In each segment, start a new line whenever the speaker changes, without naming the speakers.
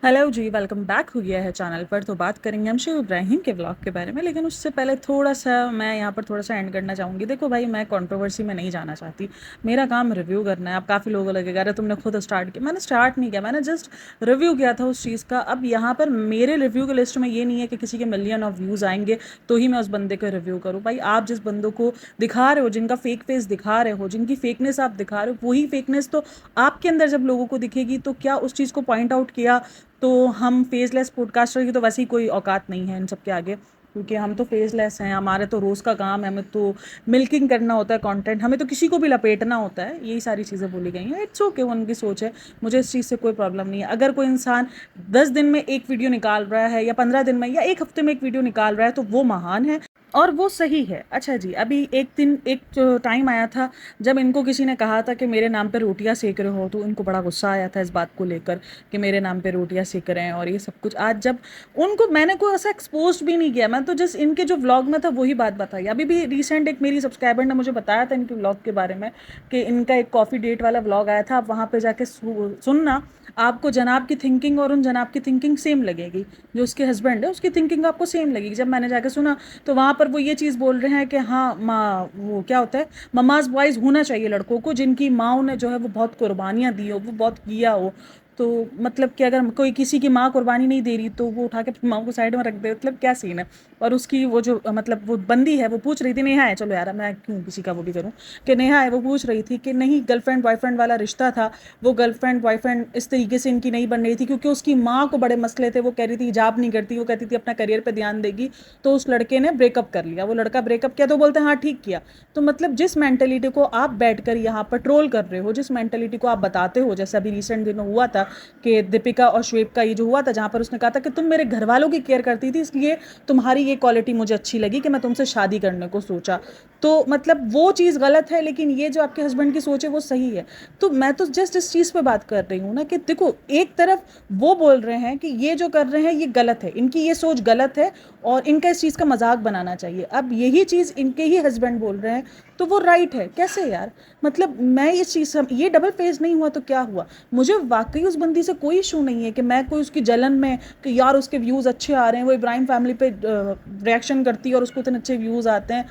Hello जी, welcome back हो गया है चैनल पर। तो बात करेंगे हम शिव इब्राहिम के व्लॉग के बारे में, लेकिन उससे पहले थोड़ा सा मैं यहाँ पर थोड़ा सा एंड करना चाहूँगी। देखो भाई, मैं कंट्रोवर्सी में नहीं जाना चाहती। मेरा काम रिव्यू करना है। अब काफ़ी लोगों को लगेगा अरे तुमने खुद स्टार्ट किया। मैंने स्टार्ट नहीं किया, मैंने जस्ट रिव्यू किया था उस चीज़ का। अब यहाँ पर मेरे रिव्यू की लिस्ट में ये नहीं है कि किसी के मिलियन ऑफ व्यूज़ आएंगे तो ही मैं उस बंदे का रिव्यू करूँ। भाई, आप जिस बंदों को दिखा रहे हो, जिनका फेक फेस दिखा रहे हो, जिनकी फेकनेस आप दिखा रहे हो, वही फेकनेस तो आपके अंदर जब लोगों को दिखेगी तो क्या उस चीज़ को पॉइंट आउट किया तो हम फेसलेस पॉडकास्टर की तो वैसे ही कोई औकात नहीं है इन सब के आगे, क्योंकि हम तो फेसलेस हैं। हमारे तो रोज़ का काम है, हमें तो मिल्किंग करना होता है कंटेंट, हमें तो किसी को भी लपेटना होता है। यही सारी चीज़ें बोली गई हैं। इट्स ओके, उनकी सोच है, मुझे इस चीज़ से कोई प्रॉब्लम नहीं है। अगर कोई इंसान 10 दिन में एक वीडियो निकाल रहा है, या 15 दिन में, या एक हफ्ते में एक वीडियो निकाल रहा है, तो वो महान है और वो सही है। अच्छा जी, अभी एक दिन एक टाइम आया था जब इनको किसी ने कहा था कि मेरे नाम पे रोटियां सेक रहे हो, तो इनको बड़ा गुस्सा आया था इस बात को लेकर कि मेरे नाम पे रोटियां सेक रहे हैं और ये सब कुछ। आज जब उनको मैंने कोई ऐसा एक्सपोज भी नहीं किया, मैं तो जस्ट इनके जो व्लॉग में था वही बात बताई। अभी भी रिसेंट एक मेरी सब्सक्राइबर ने मुझे बताया था इनके व्लॉग के बारे में कि इनका एक कॉफ़ी डेट वाला व्लॉग आया था। आप वहाँ पे जाके सुनना, आपको जनाब की थिंकिंग और उन जनाब की थिंकिंग सेम लगेगी। जो उसके हस्बैंड है उसकी थिंकिंग आपको सेम लगेगी। जब मैंने जाके सुना तो वहाँ पर वो ये चीज़ बोल रहे हैं कि हाँ माँ, वो क्या होता है, ममाज बॉयज़ होना चाहिए लड़कों को जिनकी माओ ने जो है वो बहुत कुर्बानियाँ दी हो, वो बहुत किया हो। तो मतलब कि अगर कोई किसी की माँ कुर्बानी नहीं दे रही तो वो उठा के माँ को साइड में रख दे, मतलब क्या सीन है। और उसकी वो जो मतलब वो बंदी है वो पूछ रही थी, नेहा है, चलो यार मैं क्यों किसी का वो भी करूँ, कि नेहा है, वो पूछ रही थी कि नहीं, गर्लफ्रेंड बॉयफ्रेंड वाला रिश्ता था, वो गर्लफ्रेंड बॉयफ्रेंड इस तरीके से इनकी नहीं बन रही थी क्योंकि उसकी माँ को बड़े मसले थे। वो कह रही थी हिजाब नहीं करती, वो कहती थी अपना करियर पे ध्यान देगी। तो उस लड़के ने ब्रेकअप कर लिया, वो लड़का ब्रेकअप किया तो बोलते हैं हाँ ठीक किया। तो मतलब जिस मेंटेलिटी को आप बैठकर यहाँ पर ट्रोल कर रहे हो, जिस मेंटेलिटी को आप बताते हो, जैसे अभी रिसेंट दिनों हुआ था कि दीपिका और श्वेब का ये जो हुआ था, जहाँ पर उसने कहा था कि तुम मेरे घर वालों की केयर करती थी इसलिए तुम्हारी ये क्वालिटी मुझे अच्छी लगी कि मैं तुमसे शादी करने को सोचा। तो मतलब वो चीज़ गलत है, लेकिन ये जो आपके हस्बैंड की सोच है वो सही है। तो मैं तो जस्ट इस चीज़ पे बात कर रही हूँ ना कि देखो, एक तरफ वो बोल रहे हैं कि ये जो कर रहे हैं ये गलत है, इनकी ये सोच गलत है और इनका इस चीज़ का मजाक बनाना चाहिए। अब यही चीज़ इनके ही हस्बैंड बोल रहे हैं तो वो राइट है। कैसे यार, मतलब मैं इस चीज़ से ये डबल फेस नहीं हुआ तो क्या हुआ। मुझे वाकई उस बंदी से कोई इशू नहीं है कि मैं कोई उसकी जलन में कि यार उसके व्यूज़ अच्छे आ रहे हैं, वो इब्राहिम फैमिली पे रिएक्शन करती है और उसको इतने अच्छे व्यूज़ आते हैं।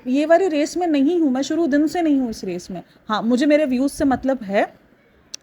ये वाली रेस में नहीं हूँ मैं, शुरू दिन से नहीं हूँ इस रेस में। हाँ, मुझे मेरे व्यूज़ से मतलब है,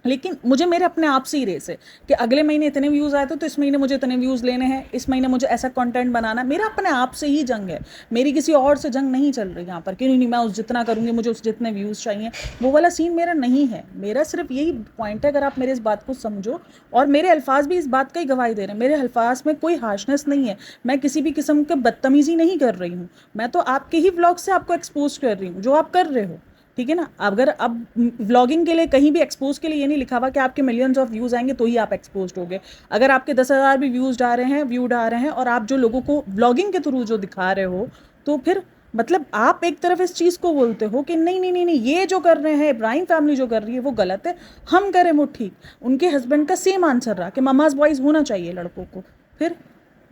लेकिन मुझे मेरे अपने आप से ही रेस है कि अगले महीने इतने व्यूज़ आए तो इस महीने मुझे इतने व्यूज़ लेने हैं, इस महीने मुझे ऐसा कंटेंट बनाना है। मेरा अपने आप से ही जंग है, मेरी किसी और से जंग नहीं चल रही यहाँ पर कि नहीं मैं उस जितना करूँगी मुझे उस जितने व्यूज़ चाहिए। वो वाला सीन मेरा नहीं है। मेरा सिर्फ यही पॉइंट है, अगर आप मेरे इस बात को समझो, और मेरे अल्फाज भी इस बात का ही गवाही दे रहे हैं। मेरे अल्फाज में कोई हार्शनेस नहीं है, मैं किसी भी किस्म की बदतमीज़ी नहीं कर रही हूँ। मैं तो आपके ही व्लॉग से आपको एक्सपोज कर रही हूँ जो आप कर रहे हो, ठीक है ना। अगर अब व्लॉगिंग के लिए कहीं भी एक्सपोज के लिए ये नहीं लिखा हुआ कि आपके मिलियंस ऑफ व्यूज आएंगे तो ही आप एक्सपोज होगे। अगर आपके 10,000 भी व्यूज आ रहे हैं, व्यू आ रहे हैं, और आप जो लोगों को व्लॉगिंग के थ्रू जो दिखा रहे हो, तो फिर मतलब आप एक तरफ इस चीज़ को बोलते हो कि नहीं नहीं नहीं नहीं, ये जो कर रहे हैं इब्राहिम फैमिली जो कर रही है वो गलत है, हम करें वो ठीक। उनके हस्बैंड का सेम आंसर रहा कि ममाज बॉयज़ होना चाहिए लड़कों को। फिर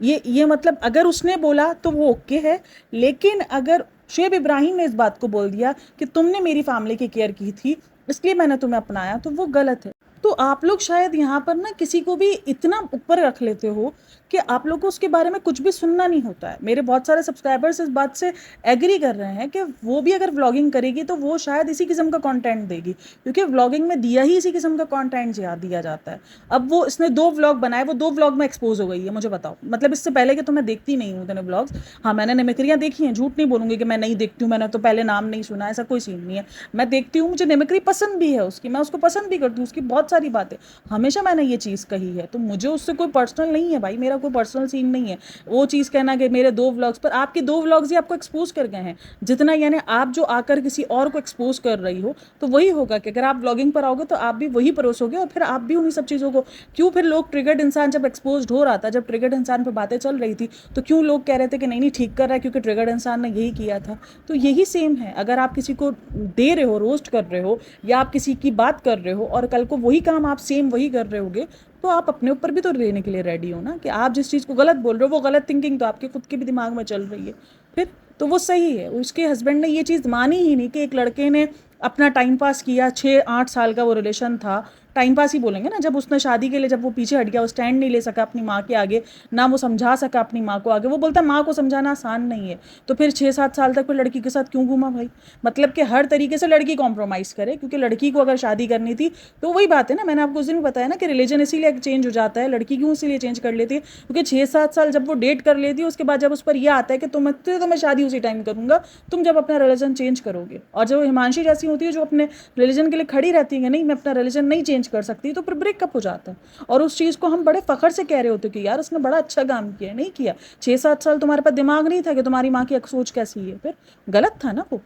ये मतलब अगर उसने बोला तो वो ओके है, लेकिन अगर शुएब इब्राहिम ने इस बात को बोल दिया कि तुमने मेरी फैमिली की केयर की थी इसलिए मैंने तुम्हें अपनाया, तो वो गलत है। तो आप लोग शायद यहाँ पर ना किसी को भी इतना ऊपर रख लेते हो कि आप लोग को उसके बारे में कुछ भी सुनना नहीं होता है। मेरे बहुत सारे सब्सक्राइबर्स इस बात से एग्री कर रहे हैं कि वो भी अगर व्लॉगिंग करेगी तो वो शायद इसी किस्म का कंटेंट देगी, क्योंकि व्लॉगिंग में दिया ही इसी किस्म का कंटेंट दिया जाता है। अब वो इसने 2 व्लॉग बनाए, वो 2 व्लॉग में एक्सपोज हो गई है, मुझे बताओ। मतलब इससे पहले कि तो मैं देखती नहीं हूँ इतने व्लॉग्स। हाँ, मैंने निमिक्रियाँ देखी हैं, झूठ नहीं बोलूँगी कि मैं नहीं देखती हूँ, मैंने तो पहले नाम नहीं सुना, ऐसा कोई सीन नहीं है। मैं देखती हूँ, मुझे निमिक्री पसंद भी है उसकी, मैं उसको पसंद भी करती हूँ, उसकी बहुत सारी बातें, हमेशा मैंने ये चीज़ कही है। तो मुझे उससे कोई पर्सनल नहीं है भाई, मेरा कोई पर्सनल सीन नहीं है। वो चीज़ कहना कि मेरे 2 व्लॉग्स पर, आपके 2 व्लॉग्स ही आपको एक्सपोज कर गए हैं जितना, यानी आप जो आकर किसी और को एक्सपोज कर रही हो तो वही होगा कि अगर आप व्लॉगिंग पर आओगे तो आप भी वही परोसोगे और फिर आप भी उन्हीं सब चीज़ों को। क्यों फिर लोग ट्रिगर्ड इंसान जब एक्सपोज हो रहा था, जब ट्रिगर्ड इंसान पर बातें चल रही थी, तो क्यों लोग कह रहे थे कि नहीं नहीं ठीक कर रहा है क्योंकि ट्रिगर्ड इंसान ने यही किया था। तो यही सेम है, अगर आप किसी को दे रहे हो, रोस्ट कर रहे हो, या आप किसी की बात कर रहे हो और कल को वही काम आप सेम वही कर रहे होगे, तो आप अपने ऊपर भी तो लेने के लिए रेडी हो ना कि आप जिस चीज़ को गलत बोल रहे हो वो गलत थिंकिंग तो आपके खुद के भी दिमाग में चल रही है। फिर तो वो सही है, उसके हस्बैंड ने ये चीज़ मानी ही नहीं कि एक लड़के ने अपना टाइम पास किया, 6-8 साल का वो रिलेशन था, टाइम पास ही बोलेंगे ना। जब उसने शादी के लिए, जब वो पीछे हट गया, वो स्टैंड नहीं ले सका अपनी माँ के आगे, ना वो समझा सका अपनी माँ को आगे, वो बोलता माँ को समझाना आसान नहीं है, तो फिर 6-7 साल तक वो लड़की के साथ क्यों घूमा भाई? मतलब कि हर तरीके से लड़की कॉम्प्रोमाइज़ करे, क्योंकि लड़की को अगर शादी करनी थी तो वही बात है ना, मैंने आपको उस दिन भी बताया ना कि रिलीजन इसीलिए चेंज हो जाता है, लड़की क्यों इसीलिए चेंज कर लेती है, क्योंकि 6-7 साल जब वो डेट कर लेती है, उसके बाद जब उस पर यह आता है कि तो मैं शादी उसी टाइम करूँगा, तुम जब अपना रिलीजन चेंज करोगे। और जब हिमांशी जैसी होती है जो अपने रिलीजन के लिए खड़ी रहती है, नहीं मैं अपना रिलीजन नहीं चेंज कर सकती, तो फिर ब्रेकअप हो जाता है। और उस चीज़ को हम बड़े फ़ख्र से कह रहे होते कि यार उसने बड़ा अच्छा काम किया, नहीं किया। 6-7 साल तुम्हारे पास दिमाग नहीं था कि तुम्हारी माँ की सोच कैसी है, फिर गलत था ना वो।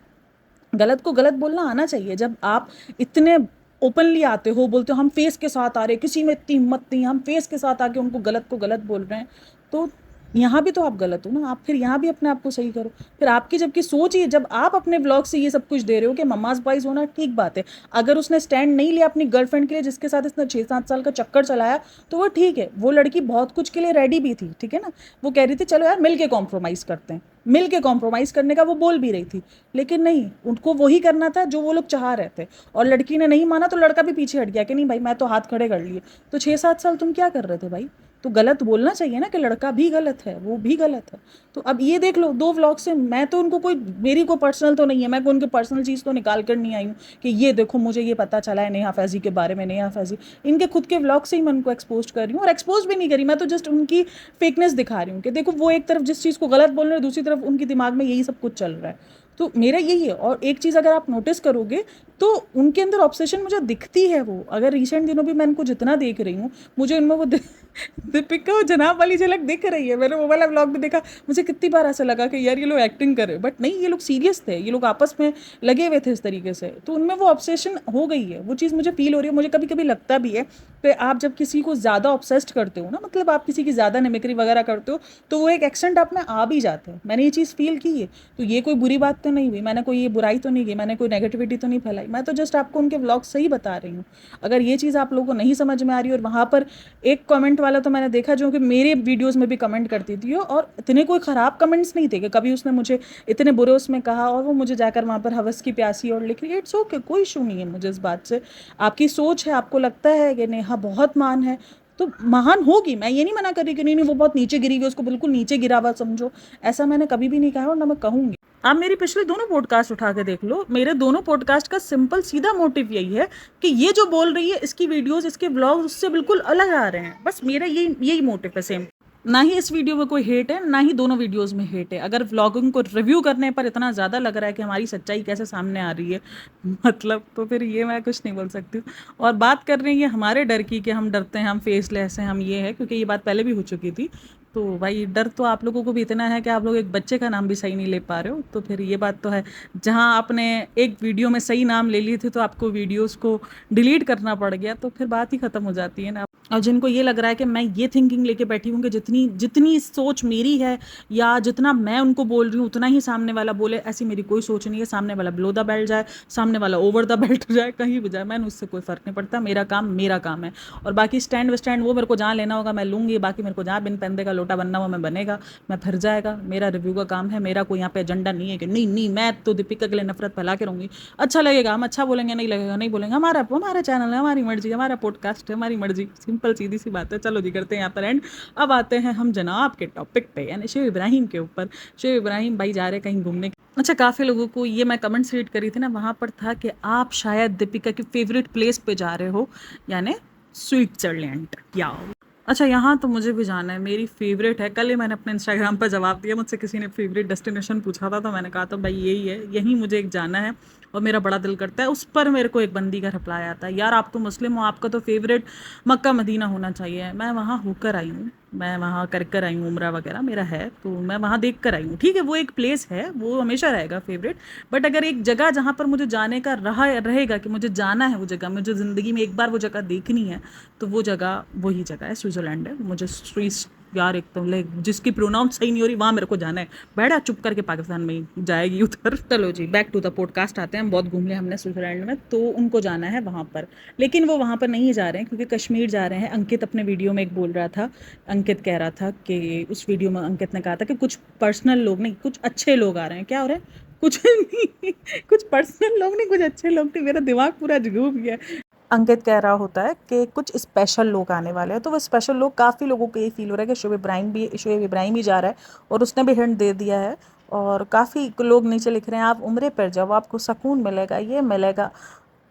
गलत को गलत बोलना आना चाहिए। जब आप इतने ओपनली आते हो, बोलते हो हम फेस के साथ आ रहे, किसी में इतनी हिम्मत नहीं, हम फेस के साथ आके उनको गलत को गलत बोल रहे हैं, तो यहाँ भी तो आप गलत हो ना। आप फिर यहाँ भी अपने आप को सही करो। फिर आपकी जबकि सोच ही, जब आप अपने ब्लॉग से ये सब कुछ दे रहे हो कि मम्माज बॉयज होना ठीक बात है, अगर उसने स्टैंड नहीं लिया अपनी गर्लफ्रेंड के लिए जिसके साथ इसने 6-7 साल का चक्कर चलाया, तो वो ठीक है, वो लड़की बहुत कुछ के लिए रेडी भी थी, ठीक है ना। वो कह रही थी चलो यार मिल के कॉम्प्रोमाइज़ करते हैं, मिल के कॉम्प्रोमाइज़ करने का वो बोल भी रही थी, लेकिन नहीं, उनको वही करना था जो वो लोग चाह रहे थे। और लड़की ने नहीं माना तो लड़का भी पीछे हट गया कि नहीं भाई मैं तो हाथ खड़े कर लिए। तो 6-7 साल तुम क्या कर रहे थे भाई? तो गलत बोलना चाहिए ना कि लड़का भी गलत है, वो भी गलत है। तो अब ये देख लो 2 व्लॉग से, मैं तो उनको कोई, मेरी कोई पर्सनल तो नहीं है, मैं उनके पर्सनल चीज़ तो निकाल कर नहीं आई हूँ कि ये देखो मुझे ये पता चला है नेहा फैज़ी के बारे में। नेहा फैज़ी इनके खुद के व्लॉग से ही मैं उनको एक्सपोज कर रही हूँ, और एक्सपोज भी नहीं करी, मैं तो जस्ट उनकी फेकनेस दिखा रही हूँ कि देखो वो एक तरफ जिस चीज़ को गलत बोल रहे हैं, दूसरी तरफ उनके दिमाग में यही सब कुछ चल रहा है। तो मेरा यही है। और एक चीज़ अगर आप नोटिस करोगे तो उनके अंदर ऑब्सेशन मुझे दिखती है। वो अगर रिसेंट दिनों भी मैं इनको जितना देख रही हूँ, मुझे उनमें वो दीपिका और जनाब वाली झलक दिख रही है। मैंने वो वाला व्लॉग भी देखा, मुझे कितनी बार ऐसा लगा कि यार ये लोग एक्टिंग कर रहे हैं, बट नहीं, ये लोग सीरियस थे, ये लोग आपस में लगे हुए थे इस तरीके से। तो उनमें वो ऑब्सेशन हो गई है, वो चीज़ मुझे फील हो रही है। मुझे कभी कभी लगता भी है कि आप जब किसी को ज़्यादा ऑब्सेस्ड करते हो ना, मतलब आप किसी की ज़्यादा मिमिक्री वगैरह करते हो, तो वो एक एक्सेंट आप में आ भी जाता है। मैंने ये चीज़ फील की है। तो ये कोई बुरी बात तो नहीं हुई, मैंने कोई ये बुराई तो नहीं की, मैंने कोई नेगेटिविटी तो नहीं फैलाई, मैं तो जस्ट आपको उनके व्लॉग से ही बता रही हूँ। अगर ये चीज़ आप लोगों को नहीं समझ में आ रही, और वहाँ पर एक कमेंट वाला तो मैंने देखा जो कि मेरे वीडियोस में भी कमेंट करती थी, और इतने कोई ख़राब कमेंट्स नहीं थे कि कभी उसने मुझे इतने बुरे उसमें कहा और वो मुझे जाकर वहाँ पर हवस की प्यासी और लिख रही है। इट्स ओके, कोई इशू नहीं है मुझे इस बात से। आपकी सोच है, आपको लगता है कि नेहा बहुत महान है, तो महान होगी, मैं ये नहीं मना कर रही कि नहीं नहीं वो बहुत नीचे गिरी हुई, उसको बिल्कुल नीचे गिरा हुआ समझो, ऐसा मैंने कभी भी नहीं कहा और ना मैं कहूँगी। आप मेरी पिछले दोनों पॉडकास्ट उठा के देख लो, मेरे दोनों पॉडकास्ट का सिंपल सीधा मोटिव यही है कि ये जो बोल रही है इसकी वीडियोस, इसके व्लॉग्स उससे बिल्कुल अलग आ रहे हैं। बस मेरा यही मोटिव है सेम। ना ही इस वीडियो में कोई हेट है, ना ही दोनों वीडियोस में हेट है। अगर व्लॉगिंग को रिव्यू करने पर इतना ज़्यादा लग रहा है कि हमारी सच्चाई कैसे सामने आ रही है मतलब, तो फिर ये मैं कुछ नहीं बोल सकती हूँ। और बात कर रही है हमारे डर की कि हम डरते हैं, हम फेसलेस हैं, हम ये है, क्योंकि ये बात पहले भी हो चुकी थी। तो भाई डर तो आप लोगों को भी इतना है कि आप लोग एक बच्चे का नाम भी सही नहीं ले पा रहे हो, तो फिर ये बात तो है। जहाँ आपने एक वीडियो में सही नाम ले लिए थे तो आपको वीडियोस को डिलीट करना पड़ गया, तो फिर बात ही ख़त्म हो जाती है ना। और जिनको ये लग रहा है कि मैं ये थिंकिंग लेके बैठी हूँ कि जितनी जितनी सोच मेरी है या जितना मैं उनको बोल रही हूँ उतना ही सामने वाला बोले, ऐसी मेरी कोई सोच नहीं है। सामने वाला बिलो द बेल्ट जाए, सामने वाला ओवर द बेल्ट जाए, कहीं भी जाए, मैंने उससे कोई फ़र्क नहीं पड़ता। मेरा काम है। और बाकी स्टैंड वो मेरे को जहाँ लेना होगा मैं लूँगी, बाकी मेरे को जहाँ बिन पैंदे का लोटा बनना हुआ मैं बनेगा, मैं फिर जाएगा। मेरा रिव्यू का काम है, मेरा कोई यहाँ पे एजेंडा नहीं है कि नहीं नहीं मैं तो दीपिका के लिए नफरत फैला के रहूँगी। अच्छा लगेगा हम अच्छा बोलेंगे, नहीं लगेगा नहीं बोलेंगे, हमारा चैनल है, हमारी मर्जी, हमारा पॉडकास्ट है, हमारी मर्जी। सिंपल सीधी सी बात है। चलो जी करते हैं यहाँ पर एंड। अब आते हैं हम जनाब के टॉपिक पे, यानी शेव इब्राहिम के ऊपर। शेव इब्राहिम भाई जा रहे कहीं घूमने। अच्छा, काफ़ी लोगों को ये मैं कमेंट्स रीड करी थी ना, वहाँ पर था कि आप शायद दीपिका की फेवरेट प्लेस पे जा रहे हो, यानी स्विट्जरलैंड। या अच्छा, यहाँ तो मुझे भी जाना है, मेरी फेवरेट है। कल ही मैंने अपने इंस्टाग्राम पर जवाब दिया, मुझसे किसी ने फेवरेट डेस्टिनेशन पूछा था, तो मैंने कहा था भाई यही है, यहीं मुझे एक जाना है और मेरा बड़ा दिल करता है। उस पर मेरे को एक बंदी का रिप्लाई आता है, यार आप तो मुस्लिम हो, आपका तो फेवरेट मक्का मदीना होना चाहिए। मैं वहाँ होकर आई हूँ, मैं वहाँ कर आई हूँ, उम्रा वगैरह मेरा है, तो मैं वहाँ देख कर आई हूँ। ठीक है, वो एक प्लेस है, वो हमेशा रहेगा फेवरेट। बट अगर एक जगह जहाँ पर मुझे जाने का रहेगा कि मुझे जाना है, वो जगह मुझे ज़िंदगी में एक बार वो जगह देखनी है, तो वो जगह वही जगह है, स्विट्ज़रलैंड है। मुझे स्विस यार एकदम लाइक जिसकी प्रोनाउंस सही नहीं हो रही वहाँ मेरे को जाना है। बैठा चुप करके पाकिस्तान में ही जाएगी उधर। चलो जी बैक टू द पॉडकास्ट आते हैं। हम बहुत घूम लिया हमने स्विट्ज़रलैंड में, तो उनको जाना है वहाँ पर, लेकिन वो वहाँ पर नहीं जा रहे हैं क्योंकि कश्मीर जा रहे हैं। अंकित अपने वीडियो में एक बोल रहा था, अंकित कह रहा था कि उस वीडियो में अंकित ने कहा था कि कुछ पर्सनल लोग नहीं, कुछ अच्छे लोग आ रहे हैं। क्या हो रहा है? कुछ नहीं कुछ पर्सनल लोग नहीं, कुछ अच्छे लोग नहीं। मेरा दिमाग पूरा घूम गया। अंकित कह रहा होता है कि कुछ स्पेशल लोग आने वाले हैं, तो वो स्पेशल लोग काफ़ी लोगों को ये फील हो रहा है कि शुएब इब्राहिम भी जा रहा है, और उसने भी हिंट दे दिया है। और काफ़ी लोग नीचे लिख रहे हैं आप उम्रे पर जाओ, आपको सुकून मिलेगा, ये मिलेगा।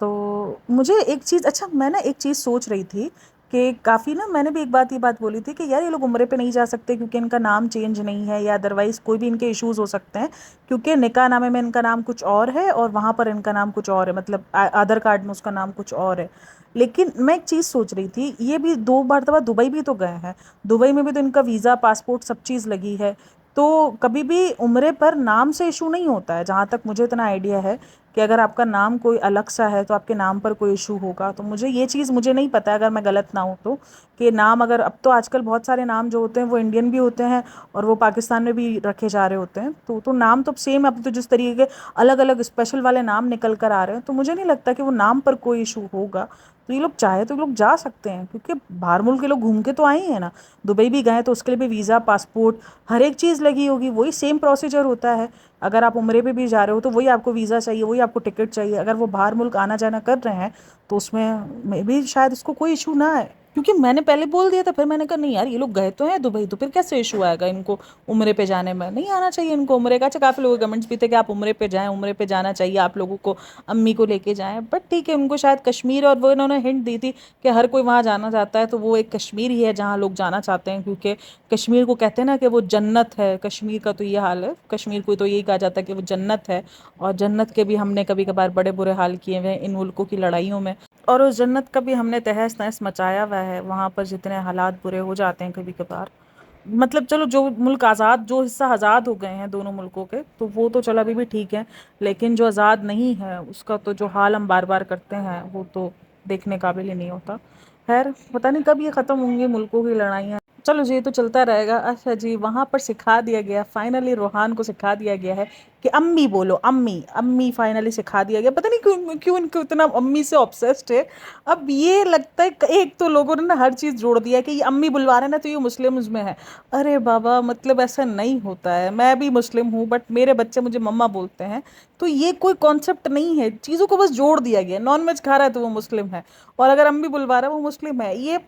तो मुझे एक चीज़, अच्छा मैं ना एक चीज़ सोच रही थी कि काफ़ी ना, मैंने भी एक बात ये बात बोली थी कि यार ये लोग उम्रे पे नहीं जा सकते क्योंकि इनका नाम चेंज नहीं है, या अदरवाइज़ कोई भी इनके इश्यूज़ हो सकते हैं, क्योंकि निकाह नामे में इनका नाम कुछ और है और वहाँ पर इनका नाम कुछ और है, मतलब आधार कार्ड में उसका नाम कुछ और है। लेकिन मैं एक चीज़ सोच रही थी, ये भी 2 बार दुबई भी तो गए हैं, दुबई में भी तो इनका वीज़ा पासपोर्ट सब चीज़ लगी है। तो कभी भी उम्रे पर नाम से इशू नहीं होता है, जहाँ तक मुझे इतना आइडिया है कि अगर आपका नाम कोई अलग सा है तो आपके नाम पर कोई इशू होगा। तो मुझे ये चीज़, मुझे नहीं पता अगर मैं गलत ना हूँ तो, कि नाम अगर, अब तो आजकल बहुत सारे नाम जो होते हैं वो इंडियन भी होते हैं और वो पाकिस्तान में भी रखे जा रहे होते हैं, तो नाम तो सेम, अब तो जिस तरीके के अलग अलग स्पेशल वाले नाम निकल कर आ रहे हैं, तो मुझे नहीं लगता कि वो नाम पर कोई इशू होगा। तो ये लोग चाहे तो ये लोग जा सकते हैं, क्योंकि बाहर मुल्क के लोग घूम के तो आए ही हैं ना, दुबई भी गए तो उसके लिए भी वीज़ा पासपोर्ट हर एक चीज़ लगी होगी, वही सेम प्रोसीजर होता है। अगर आप उम्रे पे भी जा रहे हो तो वही आपको वीज़ा चाहिए, वही आपको टिकट चाहिए। अगर वो बाहर मुल्क आना जाना कर रहे हैं तो उसमें मे भी शायद इसको कोई इशू ना आए, क्योंकि मैंने पहले बोल दिया था, फिर मैंने कहा नहीं यार ये लोग गए तो हैं दुबई, तो फिर कैसे इशू आएगा इनको उम्रे पे जाने में, नहीं आना चाहिए इनको उम्रे का। अच्छा काफ़ी लोगों के कमेंट्स भी थे कि आप उम्रे पे जाएं, उम्रे पे जाना चाहिए आप लोगों को, अम्मी को लेके जाएं, बट ठीक है, उनको शायद कश्मीर, और वो इन्होंने हिंट दी थी कि हर कोई वहाँ जाना चाहता है, तो वो एक कश्मीर ही है जहाँ लोग जाना चाहते हैं, क्योंकि कश्मीर को कहते हैं ना कि वो जन्नत है, कश्मीर का तो ये हाल है, कश्मीर को तो यही कहा जाता है कि वो जन्नत है। और जन्नत के भी हमने कभी कभार बड़े बुरे हाल किए हुए हैं इन मुल्कों की लड़ाइयों में, और उस जन्नत का भी हमने तहस नहस मचाया हुआ है, वहाँ पर जितने हालात बुरे हो जाते हैं कभी कभार। मतलब चलो, जो मुल्क आज़ाद, जो हिस्सा आज़ाद हो गए हैं दोनों मुल्कों के, तो वो तो चलो अभी भी ठीक है, लेकिन जो आज़ाद नहीं है उसका तो जो हाल हम बार बार करते हैं वो तो देखने काबिल ही नहीं होता। खैर पता नहीं कब ये ख़त्म होंगी मुल्कों की लड़ाइयाँ, चलो जी ये तो चलता रहेगा। अच्छा जी, वहाँ पर सिखा दिया गया फाइनली, रोहान को सिखा दिया गया है कि अम्मी बोलो, अम्मी अम्मी फाइनली सिखा दिया गया, पता नहीं क्यों क्यों इनको इतना अम्मी से ऑब्सेस्ड है। अब ये लगता है एक तो लोगों ने ना हर चीज़ जोड़ दिया है कि ये अम्मी बुलवा रहे हैं ना तो ये मुस्लिम्स में है। अरे बाबा, मतलब ऐसा नहीं होता है, मैं भी मुस्लिम हूँ बट मेरे बच्चे मुझे मम्मा बोलते हैं, तो ये कोई कॉन्सेप्ट नहीं है, चीज़ों को बस जोड़ दिया गया। नॉन वेज खा रहा है तो वो मुस्लिम है, और अगर अम्मी बुलवा रहा है वो मुस्लिम है। ये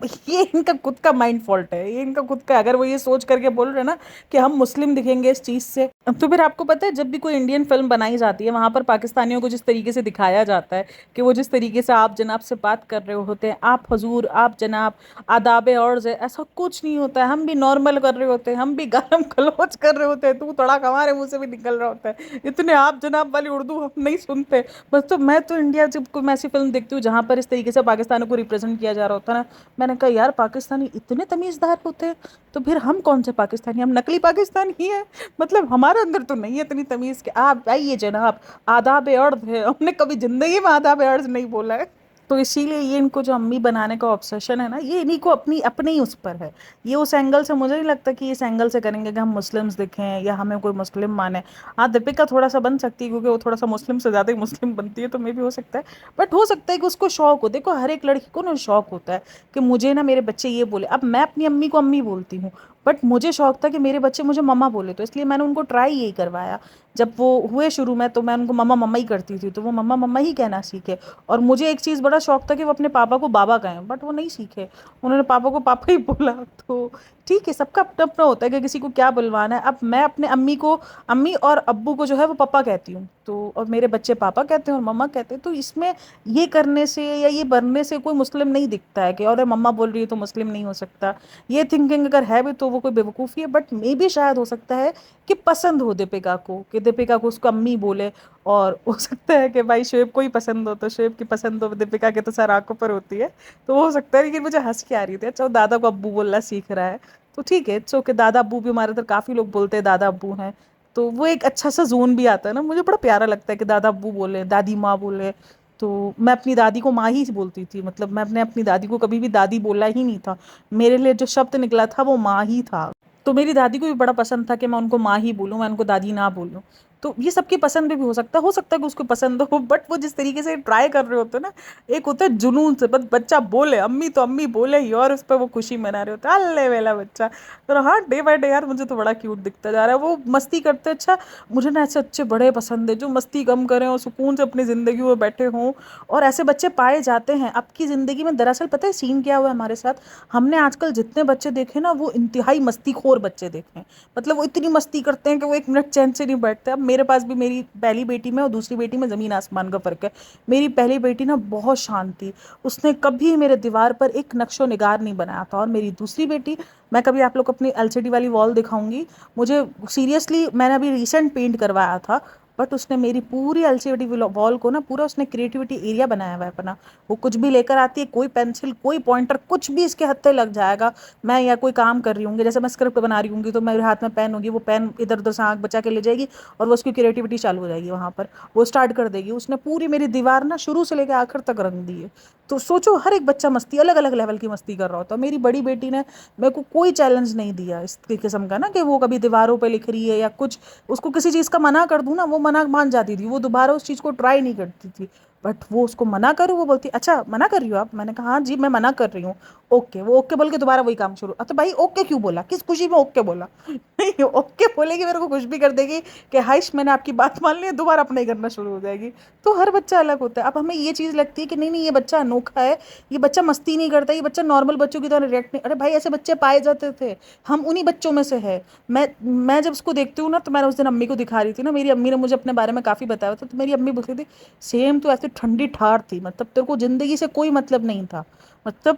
इनका खुद का माइंड फॉल्ट है, ये इनका खुद का, अगर वो ये सोच करके बोल रहे हैं ना कि हम मुस्लिम दिखेंगे इस चीज़ से, तो फिर आपको पता है जब भी कोई इंडियन फिल्म बनाई जाती है वहां पर पाकिस्तानियों को जिस तरीके से दिखाया जाता है कि वो जिस तरीके से आप जनाब से बात कर रहे होते हैं, आप हजूर, आप जनाब, आदाब अर्ज़ है, ऐसा कुछ नहीं होता है। हम भी नॉर्मल कर रहे होते हैं, हम भी गालम गलौज कर रहे होते हैं, तू तड़ाक हमारे मुंह से भी निकल रहा होता है, इतने आप जनाब वाली उर्दू हम नहीं सुनते। बस तो मैं तो इंडिया जब कोई मैं ऐसी फिल्म देखती हूँ जहाँ पर इस तरीके से पाकिस्तान को रिप्रेजेंट किया जा रहा होता है ना, मैंने कहा यार पाकिस्तानी इतने तमीज़दार होते हैं, तो फिर हम कौन से पाकिस्तानी, हम नकली पाकिस्तानी ही हैं। मतलब हमारे अंदर तो नहीं है इतनी तमीज़ कि आप आइए जनाब, आदाब अर्ज़ है, हमने कभी ज़िंदगी में आदाब अर्ज़ नहीं बोला है। तो इसीलिए ये इनको जो अम्मी बनाने का ऑब्सेशन है ना, ये इन्हीं को अपनी अपने ही उस पर है। ये उस एंगल से मुझे नहीं लगता कि इस एंगल से करेंगे कि हम मुस्लिम्स दिखें या हमें कोई मुस्लिम माने। हाँ दीपिका थोड़ा सा बन सकती है क्योंकि वो थोड़ा सा मुस्लिम से ज़्यादा ही मुस्लिम बनती है, तो मे भी हो सकता है। बट हो सकता है कि उसको शौक हो, देखो हर एक लड़की को ना शौक होता है कि मुझे ना मेरे बच्चे ये बोले। अब मैं अपनी अम्मी को अम्मी बोलती हूँ, बट मुझे शौक था कि मेरे बच्चे मुझे मम्मा बोले, तो इसलिए मैंने उनको ट्राई यही करवाया। जब वो हुए शुरू में तो मैं उनको मम्मा मम्मा ही करती थी, तो वो मम्मा मम्मा ही कहना सीखे। और मुझे एक चीज़ बड़ा शौक था कि वो अपने पापा को बाबा कहें, बट वो नहीं सीखे, उन्होंने पापा को पापा ही बोला। तो ठीक है, सबका अपना अपना होता है कि किसी को क्या बुलवाना है। अब मैं अपने अम्मी को अम्मी और अब्बू को जो है वो पापा कहती हूँ, तो और मेरे बच्चे पापा कहते हैं और मम्मा कहते हैं। तो इसमें ये करने से या ये बनने से कोई मुस्लिम नहीं दिखता है कि अरे मम्मा बोल रही है तो मुस्लिम नहीं हो सकता। ये थिंकिंग अगर है भी तो वो कोई बेवकूफ़ी है, बट मे भी शायद हो सकता है कि पसंद हो दीपिका को, कि दीपिका को उसको अम्मी बोले। और हो सकता है कि भाई शोएब को ही पसंद हो, तो शोएब की पसंद हो, दीपिका के तो सर आंखों पर होती है, तो हो सकता है। लेकिन मुझे हंस के आ रही थी, अच्छा वो दादा को अब्बू बोलना सीख रहा है, तो ठीक है, इट्स ओके। दादा अब्बू भी, हमारे इधर काफ़ी लोग बोलते हैं दादा अब्बू हैं, तो वो एक अच्छा सा जोन भी आता है ना, मुझे बड़ा प्यारा लगता है कि दादा अब्बू बोले, दादी माँ बोले। तो मैं अपनी दादी को माँ ही बोलती थी, मतलब मैंने अपनी दादी को कभी भी दादी बोला ही नहीं था, मेरे लिए जो शब्द निकला था वो माँ ही था। तो मेरी दादी को भी बड़ा पसंद था कि मैं उनको माँ ही बोलूँ, मैं उनको दादी ना बोलूँ। तो ये सबकी पसंद भी हो सकता है कि उसको पसंद हो, बट वो जिस तरीके से ट्राई कर रहे होते हैं ना, एक होता है जुनून से, बस बच्चा बोले अम्मी तो अम्मी बोले ही, और उस पर वो खुशी मना रहे होते हैं, अल्ले वेला बच्चा। तो हाँ, डे बाय डे यार मुझे तो बड़ा क्यूट दिखता जा रहा है, वो मस्ती करते हैं। अच्छा, मुझे ना ऐसे अच्छे बड़े पसंद है जो मस्ती कम करें और सुकून से अपनी ज़िंदगी में बैठे हों, और ऐसे बच्चे पाए जाते हैं आपकी ज़िंदगी में। दरअसल पता है सीन क्या हुआ है हमारे साथ, हमने आजकल जितने बच्चे देखे ना, वो इंतहाई मस्तीखोर बच्चे देखे हैं। मतलब वो इतनी मस्ती करते हैं कि वो एक मिनट चैन से नहीं बैठते। अब मेरे पास भी मेरी पहली बेटी में और दूसरी बेटी में ज़मीन आसमान का फ़र्क है। मेरी पहली बेटी ना बहुत शांत थी, उसने कभी मेरे दीवार पर एक नक्शो निगार नहीं बनाया था। और मेरी दूसरी बेटी, मैं कभी आप लोग को अपनी एलसीडी वाली वॉल दिखाऊंगी, मुझे सीरियसली मैंने अभी रिसेंट पेंट करवाया था, बट उसने मेरी पूरी एलसीडी वॉल को ना पूरा उसने क्रिएटिविटी एरिया बनाया हुआ है अपना। वो कुछ भी लेकर आती है, कोई पेंसिल कोई पॉइंटर कुछ भी इसके हत्थे लग जाएगा। मैं या कोई काम कर रही हूँ, जैसे मैं स्क्रिप्ट बना रही हूँ तो मेरे हाथ में पेन होगी, वो पेन इधर उधर से आँख बचा के ले जाएगी और वो उसकी क्रिएटिविटी चालू हो जाएगी, वहाँ पर वो स्टार्ट कर देगी। उसने पूरी मेरी दीवार ना शुरू से लेकर आखिर तक रंग दी है। तो सोचो, हर एक बच्चा मस्ती अलग अलग लेवल की मस्ती कर रहा होता है। मेरी बड़ी बेटी ने मेरे को कोई चैलेंज नहीं दिया इस किस्म का ना, कि वो कभी दीवारों पे लिख रही है या कुछ, उसको किसी चीज़ का मना कर दूँ ना, वो मना मान जाती थी, वो दोबारा उस चीज़ को ट्राई नहीं करती थी। बट वो उसको मना करो, वो बोलती अच्छा मना कर रही हो आप, मैंने कहा हाँ जी मैं मना कर रही हूँ। ओके, वो ओके बोल के दोबारा वही काम शुरू। तो भाई ओके क्यों बोला, किस खुशी में ओके बोला? नहीं, ओके बोलेगी मेरे को खुश भी कर देगी कि हाइश मैंने आपकी बात मान ली, दोबारा अपना ही करना शुरू हो जाएगी। तो हर बच्चा अलग होता है। अब हमें ये चीज़ लगती है कि नहीं नहीं, ये बच्चा अनोखा है, ये बच्चा मस्ती नहीं करता, ये बच्चा नॉर्मल बच्चों की तरह रिएक्ट नहीं। अरे भाई, ऐसे बच्चे पाए जाते थे, हम उन्हीं बच्चों में से है। मैं जब उसको देखती हूँ ना, तो मैंने उस दिन अम्मी को दिखा रही थी ना, मेरी अम्मी ने मुझे अपने बारे में काफ़ी बताया था, तो मेरी अम्मी बोलती थी सेम तो ऐसे ठंडी ठार थी, मतलब तेरे को ज़िंदगी से कोई मतलब नहीं था। मतलब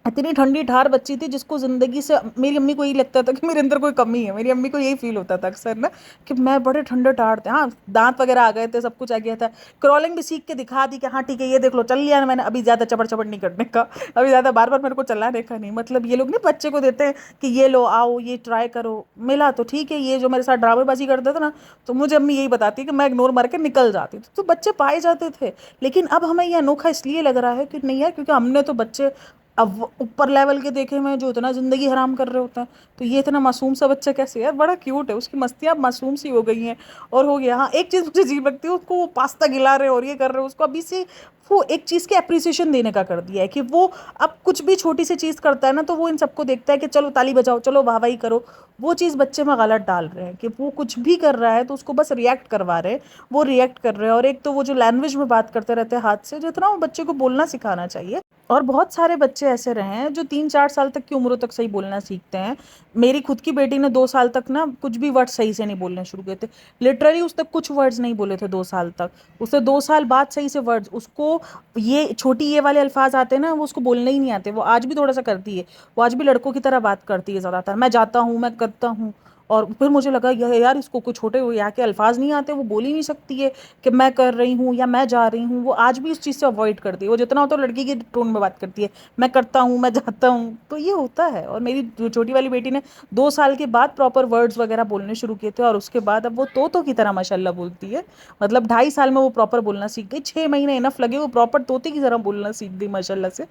इतनी ठंडी ठार बच्ची थी जिसको ज़िंदगी से, मेरी अम्मी को यही लगता था कि मेरे अंदर कोई कमी है। मेरी अम्मी को यही फील होता था अक्सर ना, कि मैं बड़े ठंडे ठार थे। हाँ, दांत वगैरह आ गए थे, सब कुछ आ गया था, क्रॉलिंग भी सीख के दिखा दी कि हाँ ठीक है ये देख लो, चल लिया ना मैंने, अभी ज़्यादा चपड़ चपड़ नहीं करने का, अभी ज़्यादा बार बार मेरे को चलाने का नहीं। मतलब ये लोग नहीं बच्चे को देते हैं कि ये लो आओ ये ट्राई करो, मिला तो ठीक है। ये जो मेरे साथ ड्रामेबाजी करते थे ना, तो मुझे अम्मी यही बताती कि मैं इग्नोर मार के निकल जाती थी। तो बच्चे पाए जाते थे। लेकिन अब हमें यह अनोखा इसलिए लग रहा है कि नहीं यार, क्योंकि हमने तो बच्चे अब ऊपर लेवल के देखे हुए हैं जो इतना ज़िंदगी हराम कर रहे होते हैं। तो ये इतना मासूम सा बच्चा कैसे यार, बड़ा क्यूट है, उसकी मस्तियाँ अब मासूम सी हो गई हैं। और हो गया, हाँ एक चीज़ मुझे अजीब लगती है, उसको वो पास्ता खिला रहे और ये कर रहे हो, उसको अभी से वो एक चीज़ की अप्रिसिएशन देने का कर दिया है कि वो अब कुछ भी छोटी सी चीज़ करता है ना, तो वो इन सबको देखता है कि चलो ताली बजाओ, चलो वाह वाही करो। वो चीज़ बच्चे में गलत डाल रहे हैं कि वो कुछ भी कर रहा है तो उसको बस रिएक्ट करवा रहे हैं, वो रिएक्ट कर रहे हैं। और एक तो वो जो लैंग्वेज में बात करते रहते हैं हाथ से, जितना वो बच्चे को बोलना सिखाना चाहिए। और बहुत सारे बच्चे ऐसे रहे हैं जो 3-4 साल तक की उम्र तक सही बोलना सीखते हैं। मेरी खुद की बेटी ने 2 साल तक ना कुछ भी वर्ड सही से नहीं बोलने शुरू किए थे। लिटरली उस तक कुछ वर्ड्स नहीं बोले थे 2 साल तक। उसे 2 साल बाद सही से वर्ड्स, उसको ये छोटी ये वाले अल्फाज आते हैं ना, वो उसको बोलने ही नहीं आते। वो आज भी थोड़ा सा करती है, वो आज भी लड़कों की तरह बात करती है ज़्यादातर, मैं जाता हूँ मैं करता हूँ। और फिर मुझे लगा यार इसको कोई छोटे हुए यहाँ के अल्फाज नहीं आते, वो बोल ही नहीं सकती है कि मैं कर रही हूँ या मैं जा रही हूँ। वो आज भी उस चीज़ से अवॉइड करती है, वो जितना होता है लड़की की टोन में बात करती है, मैं करता हूँ मैं जाता हूँ। तो ये होता है। और मेरी जो छोटी वाली बेटी ने 2 साल के बाद प्रॉपर वर्ड्स वगैरह बोलने शुरू किए थे, और उसके बाद अब वो तोतों की तरह माशाल्लाह बोलती है। मतलब 2.5 साल में वो प्रॉपर बोलना सीख गई, 6 महीने इनफ लगे, वो प्रॉपर तोते की तरह बोलना सीख गई माशाल्लाह से।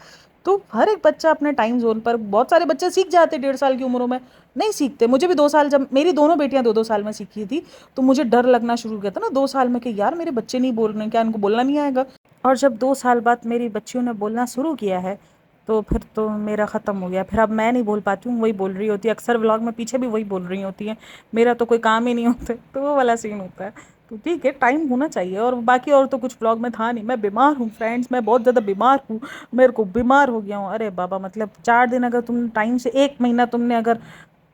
तो हर एक बच्चा अपने टाइम जोन पर, बहुत सारे बच्चे सीख जाते हैं 1.5 साल की उम्रों में, नहीं सीखते। मुझे भी 2 साल, जब मेरी दोनों बेटियां 2-2 साल में सीखी थी, तो मुझे डर लगना शुरू हो गया था ना 2 साल में कि यार मेरे बच्चे नहीं बोल रहे, क्या इनको बोलना नहीं आएगा? और जब 2 साल बाद मेरी बच्चियों ने बोलना शुरू किया है, तो फिर तो मेरा ख़त्म हो गया। फिर अब मैं नहीं बोल पाती हूँ, वही बोल रही होती है, अक्सर व्लॉग में पीछे भी वही बोल रही होती हैं, मेरा तो कोई काम ही नहीं होता। तो वो वाला सीन होता है। तो ठीक है, टाइम होना चाहिए। और बाकी और तो कुछ व्लॉग में था नहीं। मैं बीमार हूँ फ्रेंड्स, मैं बहुत ज़्यादा बीमार हूँ, मेरे को बीमार हो गया हूँ। अरे बाबा, मतलब 4 दिन अगर तुम टाइम से 1 महीना तुमने अगर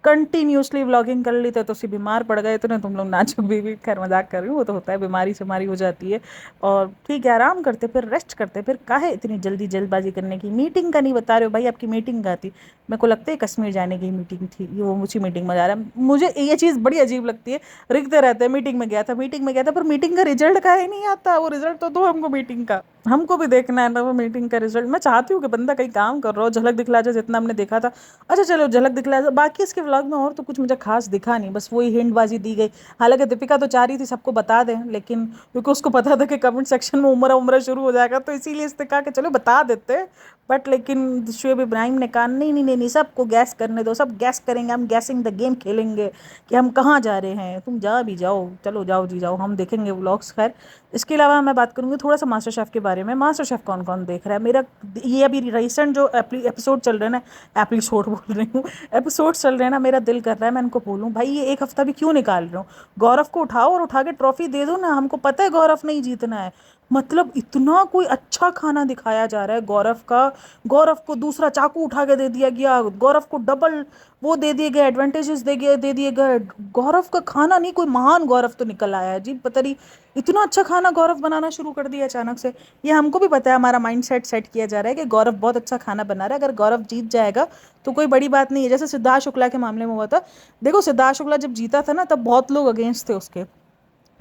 कंटिन्यूसली व्लॉगिंग कर ली तो उसी बीमार पड़ गए तो ना तुम लोग, नाजुक भी, खैर मजाक कर रही हूँ, वो तो होता है, बीमारी बीमारी हो जाती है। और ठीक है, आराम करते, फिर रेस्ट करते, फिर काहे इतनी जल्दी जल्दबाजी करने की? मीटिंग का नहीं बता रहे हो भाई, आपकी मीटिंग का थी? मेरे को लगता है कश्मीर जाने की मीटिंग थी, ये वो उसी मीटिंग में जा रहा है। मुझे ये चीज़ बड़ी अजीब लगती है, रिकते रहते हैं मीटिंग में गया था मीटिंग में गया था, पर मीटिंग का रिजल्ट का ही नहीं आता। वो रिजल्ट तो दो हमको मीटिंग का, हमको भी देखना है ना वो मीटिंग का रिजल्ट। मैं चाहती हूँ कि बंदा कहीं काम कर रहा हो, झलक दिखला जाए जितना हमने देखा था। अच्छा चलो झलक दिखला जाए, बाकी इसके व्लॉग में और तो कुछ मुझे खास दिखा नहीं, बस वही हिंटबाजी दी गई। हालांकि दीपिका तो चाह रही थी सबको बता दें, लेकिन क्योंकि उसको पता था कि कमेंट सेक्शन में उमरा उमरा शुरू हो जाएगा, तो इसीलिए इसने कहा कि चलो बता देते। बट लेकिन शुएब इब्राहिम ने कहा नहीं नहीं नहीं नहीं, सबको गैस करने दो, सब गैस करेंगे, हम गैसिंग द गेम खेलेंगे कि हम कहाँ जा रहे हैं। तुम जा भी जाओ, चलो जाओ जी जाओ, हम देखेंगे व्लॉग्स। खैर, इसके अलावा मैं बात करूँगी थोड़ा सा मास्टर शेफ़ के बारे में। मास्टर शेफ़ कौन कौन देख रहा है मेरा, ये अभी रिसेंट जो एपिसोड चल रहे हैं ना, एपिसोड बोल रही हूँ, एपिसोड चल रहे हैं ना, मेरा दिल कर रहा है मैं इनको बोलूँ भाई ये एक हफ्ता भी क्यों निकाल रहे हो। गौरव को उठाओ और उठा के ट्रॉफी दे दो ना, हमको पता है गौरव नहीं जीतना है। मतलब इतना कोई अच्छा खाना दिखाया जा रहा है गौरव का। गौरव को दूसरा चाकू उठा के दे दिया गया, गौरव को डबल वो दे दिए गए, एडवांटेजेस दे दिए गए। गौरव का खाना नहीं, कोई महान गौरव तो निकल आया है जी, पता नहीं इतना अच्छा खाना गौरव बनाना शुरू कर दिया अचानक से। ये हमको भी पता है, हमारा माइंड सेट किया जा रहा है कि गौरव बहुत अच्छा खाना बना रहा है, अगर गौरव जीत जाएगा तो कोई बड़ी बात नहीं है। जैसे सिद्धार्थ शुक्ला के मामले में हुआ था, देखो सिद्धार्थ शुक्ला जब जीता था ना, तब बहुत लोग अगेंस्ट थे उसके,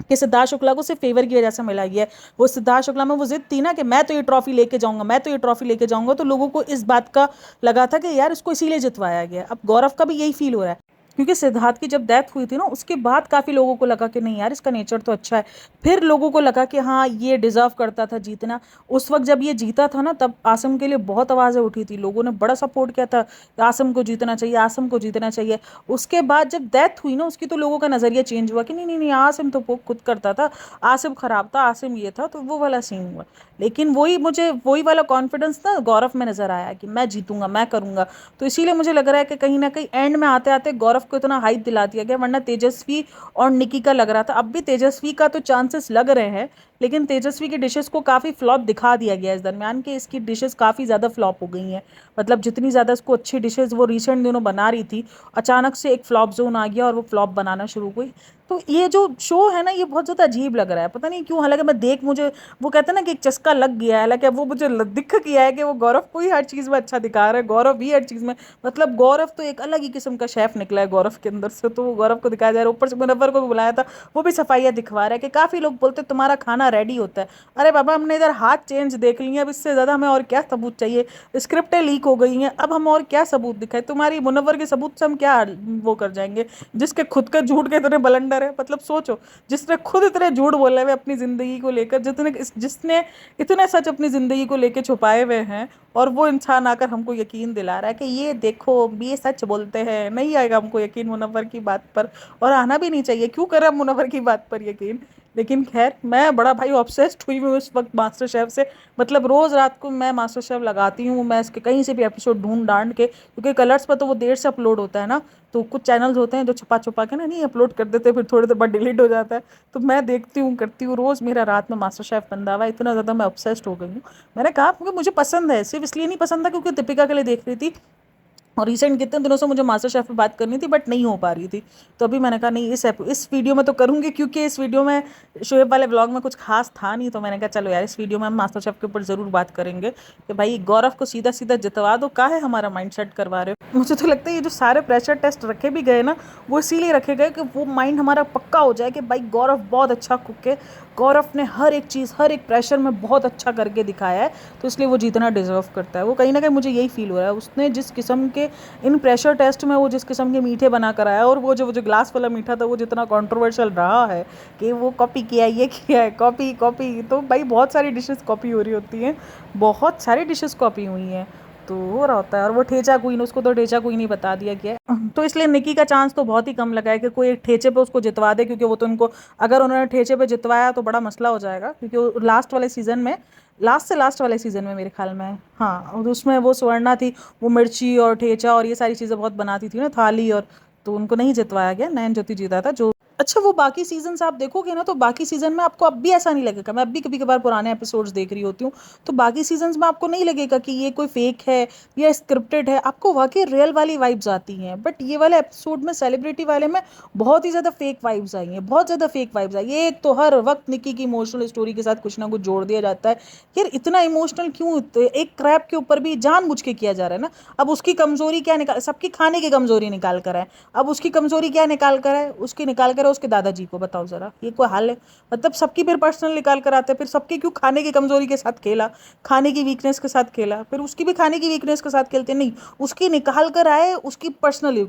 कि सिद्धार्थ शुक्ला को सिर्फ फेवर की वजह से मिला गया है। वो सिद्धार्थ शुक्ला में वो जिद थी ना कि मैं तो ये ट्रॉफी लेके जाऊंगा, मैं तो ये ट्रॉफी लेके जाऊंगा, तो लोगों को इस बात का लगा था कि यार इसको इसीलिए जितवाया गया। अब गौरव का भी यही फील हो रहा है, क्योंकि सिद्धार्थ की जब डेथ हुई थी ना, उसके बाद काफ़ी लोगों को लगा कि नहीं यार इसका नेचर तो अच्छा है। फिर लोगों को लगा कि हाँ ये डिज़र्व करता था जीतना। उस वक्त जब ये जीता था ना, तब आसम के लिए बहुत आवाज़ें उठी थी, लोगों ने बड़ा सपोर्ट किया था, आसम को जीतना चाहिए, आसम को जीतना चाहिए। उसके बाद जब डेथ हुई ना उसकी, तो लोगों का नज़रिया चेंज हुआ कि नहीं नहीं नहीं, आसिम तो वो खुद करता था, आसिम ख़राब था, आसिम ये था, तो वो वाला सीन हुआ। लेकिन मुझे वही वाला कॉन्फिडेंस ना गौरव में नज़र आया कि मैं जीतूंगा, मैं करूंगा। तो इसीलिए मुझे लग रहा है कि कहीं ना कहीं एंड में आते आते गौरव को इतना हाइप दिला दिया गया। वरना तेजस्वी और निकी का लग रहा था, अब भी तेजस्वी का तो चांसेस लग रहे हैं, लेकिन तेजस्वी की डिशेस को काफ़ी फ्लॉप दिखा दिया गया इस दरमियान, कि इसकी डिशेस काफ़ी ज़्यादा फ्लॉप हो गई हैं। मतलब जितनी ज़्यादा इसको अच्छी डिशेस वो रिसेंट दिनों बना रही थी, अचानक से एक फ्लॉप जोन आ गया और वो फ्लॉप बनाना शुरू हुई। तो ये जो शो है ना, ये बहुत ज़्यादा अजीब लग रहा है, पता नहीं क्यों। हालांकि मुझे वो कहते हैं ना कि एक चस्का लग गया है, हालांकि वो मुझे दिख गया है कि वो गौरव को ही हर चीज़ में अच्छा दिखा रहा है, गौरव ही हर चीज़ में, मतलब गौरव तो एक अलग ही किस्म का शेफ निकला है गौरव के अंदर से, तो वो गौरव को दिखाया जा रहा है। ऊपर से मुनव्वर को भी बुलाया था, वो भी सफाइयाँ दिखवा रहा है कि काफ़ी लोग बोलते तुम्हारा खाना रेडी होता है। अरे बाबा, हमने इधर हाथ चेंज देख लिए, अब इससे ज़्यादा हमें और क्या सबूत चाहिए। स्क्रिप्टें लीक हो गई हैं, अब हम और क्या सबूत दिखाए, तुम्हारी मुनव्वर के सबूत से हम क्या वो कर जाएंगे, जिसके खुद का झूठ के इतने बलंडर है। मतलब सोचो, जिसने खुद इतने झूठ बोले हुए अपनी ज़िंदगी को लेकर, जिसने इतने सच अपनी ज़िंदगी को लेकर छुपाए हुए हैं, और वो इंसान आकर हमको यकीन दिला रहा है कि ये देखो ये सच बोलते हैं। नहीं आएगा हमको यकीन मुनव्वर की बात पर, और आना भी नहीं चाहिए, क्यों करें मुनव्वर की बात पर यकीन। लेकिन खैर, मैं बड़ा भाई ऑब्सेस्ड हुई हूँ इस वक्त मास्टर शेफ़ से। मतलब रोज़ रात को मैं मास्टर शेफ़ लगाती हूँ, मैं इसके कहीं से भी एपिसोड ढूंढ ढांड के, क्योंकि कलर्स पर तो वो देर से अपलोड होता है ना, तो कुछ चैनल्स होते हैं जो छुपा छुपा के ना नहीं अपलोड कर देते, फिर थोड़ी देर बाद डिलीट हो जाता है। तो मैं देखती हूँ, करती हूँ, रोज़ मेरा रात में मास्टर शेफ़ बंदा हुआ, इतना ज़्यादा मैं ऑब्सेस्ड हो गई हूँ। मैंने कहा क्योंकि मुझे पसंद है, सिर्फ इसलिए नहीं पसंद था क्योंकि दीपिका के लिए देख रही थी, और रिसेंट कितने दिनों से मुझे मास्टर शेफ़ पे बात करनी थी, बट नहीं हो पा रही थी। तो अभी मैंने कहा नहीं, इस वीडियो में तो करूँगी, क्योंकि इस वीडियो में शोएब वाले व्लॉग में कुछ खास था नहीं, तो मैंने कहा चलो यार इस वीडियो में हम मास्टर शेफ़ के ऊपर ज़रूर बात करेंगे कि भाई गौरव को सीधा सीधा जितवा दो, काहे हमारा माइंड सेट करवा रहे हो। मुझे तो लगता है ये जो सारे प्रेशर टेस्ट रखे भी गए ना, वो इसीलिए रखे गए कि वो माइंड हमारा पक्का हो जाए कि भाई गौरव बहुत अच्छा कुक है, गौरव ने हर एक चीज़ हर एक प्रेशर में बहुत अच्छा करके दिखाया है, तो इसलिए वो जीतना डिजर्व करता है। वो कहीं ना कहीं मुझे यही फील हो रहा है, उसने जिस किस्म के इन प्रेशर टेस्ट में वो जिस किस्म के मीठे बना कर आया, और वो जो ग्लास वाला मीठा था वो जितना कंट्रोवर्शियल रहा है कि वो कॉपी किया, ये किया है, कॉपी कॉपी, तो भाई बहुत सारी डिशेस कॉपी हो रही होती हैं, बहुत सारी डिशेस कॉपी हुई हैं, तो हो रहा होता है। और वो ठेचा क्वीन, उसको तो ठेचा क्वीन ही बता दिया गया है, तो इसलिए निकी का चांस तो बहुत ही कम लगा है कि कोई एक ठेचे पे उसको जितवा दे, क्योंकि वो तो उनको, अगर उन्होंने ठेचे पे जितवाया तो बड़ा मसला हो जाएगा, क्योंकि लास्ट वाले सीज़न में मेरे ख्याल में, हाँ, और उसमें वो स्वर्णा थी, वो मिर्ची और ठेचा और ये सारी चीज़ें बहुत बनाती थी ना, थाली, और तो उनको नहीं जितवाया गया, नयन ज्योति जीता था जो। अच्छा, वो बाकी सीजन्स आप देखोगे ना, तो बाकी सीजन में आपको अब भी ऐसा नहीं लगेगा, मैं अब भी कभी कभार पुराने एपिसोड्स देख रही होती हूँ, तो बाकी सीजन्स में आपको नहीं लगेगा कि ये कोई फेक है या स्क्रिप्टेड है, आपको वाकई रियल वाली वाइब्स आती हैं। बट ये वाले एपिसोड में, सेलिब्रिटी वाले में, बहुत ही ज़्यादा फेक वाइब्स आई हैं, बहुत ज़्यादा फेक वाइब्स आई। एक तो हर वक्त निकी की इमोशनल स्टोरी के साथ कुछ ना कुछ जोड़ दिया जाता है। यार इतना इमोशनल क्यों, एक क्रैप के ऊपर भी जानबूझ के किया जा रहा है ना। अब उसकी कमजोरी क्या निकाल, सबकी खाने की कमजोरी निकाल कर है, अब उसकी कमजोरी क्या निकाल कर है, उसकी निकाल कर करे उसके दादाजी को, बताओ जरा, ये कोई हाल है? मतलब सबकी फिर पर्सनल निकाल कर आते हैं, फिर सबकी क्यों खाने की कमजोरी के साथ खेला, खाने की वीकनेस के साथ खेला, फिर उसकी भी खाने की वीकनेस के साथ खेलते नहीं, उसकी निकाल कर आए उसकी पर्सनल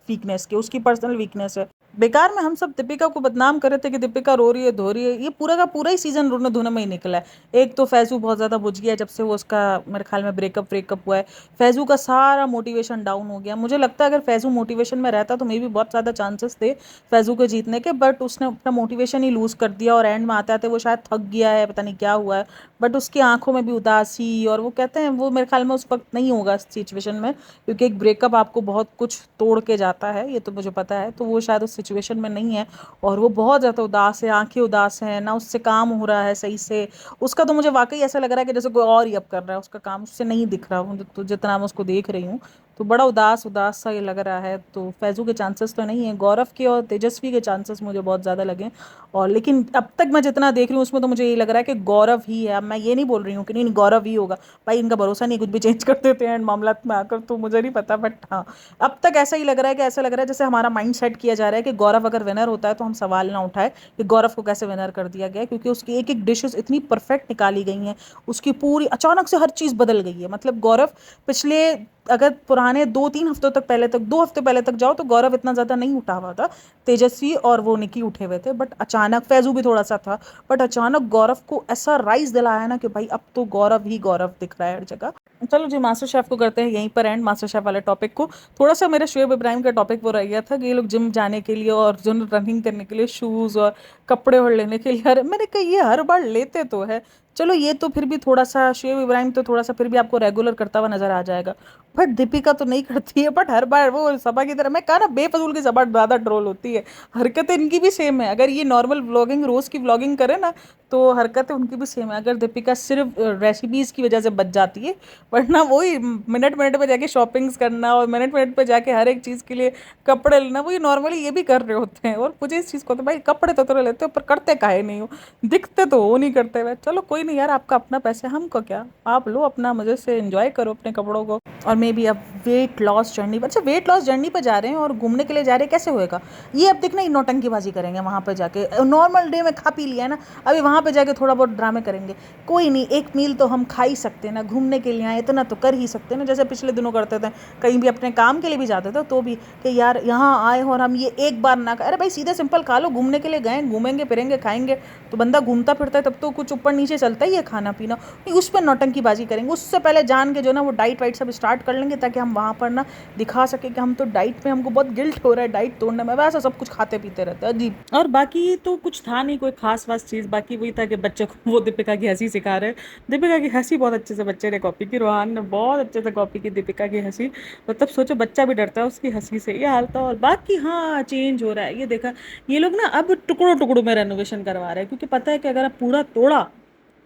वीकनेस के, उसकी पर्सनल वीकनेस है। बेकार में हम सब दीपिका को बदनाम कर रहे थे कि दीपिका रो रही है धो रही है, ये पूरा का पूरा ही सीजन रोने धोने में ही निकला है। एक तो फैजू बहुत ज्यादा बुझ गया जब से वो उसका मेरे ख्याल में ब्रेकअप हुआ है, फैजू का सारा मोटिवेशन डाउन हो गया। मुझे लगता है अगर फैजू मोटिवेशन में रहता तो मे भी बहुत ज्यादा चांसेस थे फैजू के जीतने के, बट उसने अपना मोटिवेशन ही लूज कर दिया और एंड में आते आते वो शायद थक गया है, पता नहीं क्या हुआ है, बट उसकी आंखों में भी उदासी, और वो कहते हैं वो मेरे ख्याल में उस वक्त नहीं होगा इस सिचुएशन में, क्योंकि एक ब्रेकअप आपको बहुत कुछ तोड़ के जाता है, ये तो मुझे पता है, तो वो शायद उस सिचुएशन में नहीं है और वो बहुत ज़्यादा उदास है, आंखें उदास हैं ना, उससे काम हो रहा है सही से। उसका तो मुझे वाकई ऐसा लग रहा है कि जैसे कोई और ही अब कर रहा है उसका काम, उससे नहीं दिख रहा हूँ तो जितना मैं उसको देख रही हूँ, तो बड़ा उदास उदास सा ये लग रहा है। तो फैजू के चांसेस तो नहीं है, गौरव के और तेजस्वी के चांसेस मुझे बहुत ज़्यादा लगे। और लेकिन अब तक मैं जितना देख रही हूँ उसमें तो मुझे ये लग रहा है कि गौरव ही है। अब मैं ये नहीं बोल रही हूँ कि नहीं गौरव ही होगा, भाई इनका भरोसा नहीं, कुछ भी चेंज कर देते हैं एंड मामला में आकर, तो मुझे नहीं पता, बट हाँ अब तक ऐसा ही लग रहा है कि ऐसा लग रहा है जैसे हमारा माइंड सेट किया जा रहा है कि गौरव अगर विनर होता है तो हम सवाल ना उठाए कि गौरव को कैसे विनर कर दिया गया, क्योंकि उसकी एक एक डिशेस इतनी परफेक्ट निकाली गई हैं, उसकी पूरी अचानक से हर चीज़ बदल गई है। मतलब गौरव पिछले, अगर पुराने 2-3 हफ्तों तक पहले तक 2 हफ्ते पहले तक जाओ तो गौरव इतना ज़्यादा नहीं उठा हुआ था, तेजस्वी और वो निकी उठे हुए थे, बट अचानक फैजू भी थोड़ा सा था, बट अचानक गौरव को ऐसा राइज दिलाया ना कि भाई अब तो गौरव ही गौरव दिख रहा है हर जगह। चलो जी, मास्टर शेफ को करते हैं यहीं पर एंड, मास्टर शेफ वाले टॉपिक को। थोड़ा सा मेरा शुएब इब्राहिम का टॉपिक वो रह गया था कि ये लोग जिम जाने के लिए और जो रनिंग करने के लिए शूज़ और कपड़े और लेने के लिए, हर मैंने कहा ये हर बार लेते तो है, चलो ये तो फिर भी थोड़ा सा शुएब इब्राहिम तो थोड़ा सा फिर भी आपको रेगुलर करता हुआ नजर आ जाएगा, बट दीपिका तो नहीं करती है, बट हर बार वो सबा की तरह, मैं कहा ना बेफजूल की सबा ज़्यादा ट्रोल होती है, हरकतें इनकी भी सेम है। अगर ये नॉर्मल व्लॉगिंग रोज़ की व्लॉगिंग करे ना तो हरकतें उनकी भी सेम है। अगर दीपिका सिर्फ रेसिपीज़ की वजह से बच जाती है, वरना वही मिनट मिनट पे जाके शॉपिंग्स करना और मिनट मिनट पे जाके हर एक चीज़ के लिए कपड़े लेना, वही नॉर्मली ये भी कर रहे होते हैं। और मुझे इस चीज़ को तो भाई कपड़े तो लेते हो पर करते काहे नहीं हो, दिखते तो हो नहीं करते हुए। चलो कोई नहीं यार, आपका अपना पैसा, हमको क्या, आप लो अपना मज़े से एंजॉय करो अपने कपड़ों को। और मे बी अब वेट लॉस जर्नी, अच्छा वेट लॉस जर्नी पर जा रहे हैं और घूमने के लिए जा रहे हैं, कैसे होएगा ये? अब देखना ही नौटंकीबाजी करेंगे वहाँ पर जाके, नॉर्मल डे में खा पी लिया है ना, अभी वहाँ पर जाके थोड़ा बहुत ड्रामे करेंगे। कोई नहीं, एक मील तो हम खा ही सकते हैं ना, घूमने के लिए आए इतना तो कर ही सकते हैं ना, जैसे पिछले दिनों करते थे, कहीं भी अपने काम के लिए भी जाते थे तो भी कि यार यहाँ आए हो और हम ये एक बार ना, अरे भाई सीधे सिंपल खा लो, घूमने के लिए गए, घूमेंगे फिरेंगे खाएंगे, तो बंदा घूमता फिरता है तब तो कुछ ऊपर नीचे चलता ही है खाना पीना, नहीं उस पर नौटंकीबाजी करेंगे। उससे पहले जान के जो ना वो डाइट वाइट सब स्टार्ट कर लेंगे ताकि हम वहाँ पर ना दिखा सके कि हम तो डाइट में, हमको बहुत गिल्ट हो रहा है डाइट तोड़ने में, वैसा सब कुछ खाते पीते रहते हैं अजीब। और बाकी तो कुछ था नहीं कोई खास वास चीज़, बाकी वही था कि बच्चे को वो दीपिका की हंसी सिखा रहे हैं। दीपिका की हंसी बहुत अच्छे से बच्चे ने कॉपी की, रोहान ने बहुत अच्छे से कॉपी की दीपिका की हंसी, मतलब सोचो बच्चा भी डरता है उसकी हंसी से, ये हाल था। और बाकी हाँ चेंज हो रहा है, ये देखा ये लोग ना अब टुकड़ों टुकड़ों में रेनोवेशन करवा रहे हैं, क्योंकि पता है कि अगर आप पूरा तोड़ा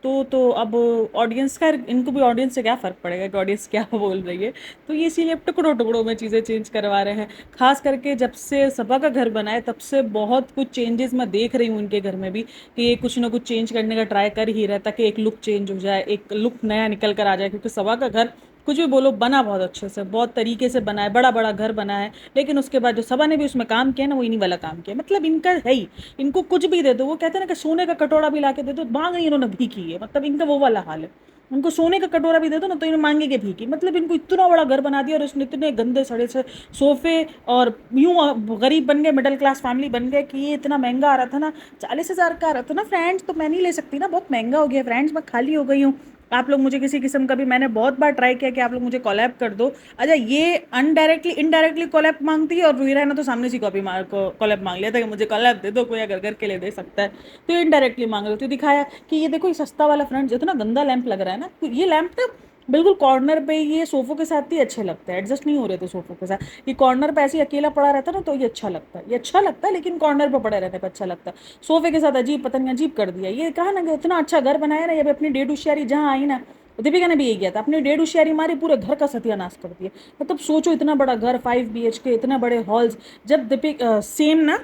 तो अब ऑडियंस का, इनको भी ऑडियंस से क्या फ़र्क पड़ेगा कि ऑडियंस क्या बोल रही है, तो ये इसीलिए अब टुकड़ों टुकड़ों में चीज़ें चेंज करवा रहे हैं। खास करके जब से सबा का घर बना है तब से बहुत कुछ चेंजेस मैं देख रही हूँ इनके घर में भी, कि ये कुछ ना कुछ चेंज करने का ट्राई कर ही रहा है ताकि एक लुक चेंज हो जाए, एक लुक नया निकल कर आ जाए, क्योंकि सबा का घर कुछ भी बोलो बना बहुत अच्छे से, बहुत तरीके से बना है, बड़ा बड़ा घर बना है, लेकिन उसके बाद जो सबा ने भी उसमें काम किया ना वो इन्हीं वाला काम किया, मतलब इनका है ही, इनको कुछ भी दे दो, वो कहते हैं ना कि सोने का कटोरा भी ला के दे दो मांग इन्होंने भीखी है, मतलब इनका वो वाला हाल है। उनको सोने का कटोरा भी दे दो ना तो इन्हें मांगेंगे भीखी, मतलब इनको इतना बड़ा घर बना दिया और उसने इतने गंदे सड़े से सोफे, और यूं गरीब बन गए, मिडिल क्लास फैमिली बन गए कि ये इतना महंगा आ रहा था ना, 40,000 का आ रहा था ना फ्रेंड्स, तो मैं नहीं ले सकती ना, बहुत महंगा हो गया फ्रेंड्स, मैं खाली हो गई हूँ, आप लोग मुझे किसी किस्म का भी, मैंने बहुत बार ट्राई किया कि आप लोग मुझे कॉलैब कर दो, अच्छा ये अनडायरेक्टली इनडायरेक्टली कॉलैब मांगती है, और वीरा ने तो सामने से कॉपी मार को कॉलैब मांग लिया था कि मुझे कॉलैब दे दो, कोई अगर घर के लिए दे सकता है, तो इनडायरेक्टली मांग रहे, तो दिखाया कि ये देखो ये सस्ता वाला फ्रेंड्स इतना गंदा लैंप लग रहा है ना, तो ये लैंप तो बिल्कुल कॉर्नर पे, ये सोफों के साथ ही अच्छे लगते हैं, एडजस्ट नहीं हो रहे थे सोफों के साथ, ये कॉर्नर पे ऐसे ही अकेला पड़ा रहता ना तो ये अच्छा लगता है, ये अच्छा लगता है, लेकिन कॉर्नर पे पड़े रहने पे अच्छा लगता है, सोफे के साथ अजीब, पता नहीं अजीब कर दिया। ये कहा ना कि इतना अच्छा घर बनाया ना, ये भी अपनी डेढ़ होशियारी जहाँ आई ना, दीपिका ने भी यही किया था, अपनी डेढ़ होशियारी मारी, पूरे घर का सत्यानाश कर दिया। मतलब सोचो इतना बड़ा घर 5 BHK, इतने बड़े हॉल्स, जब दीपिका सेम ना,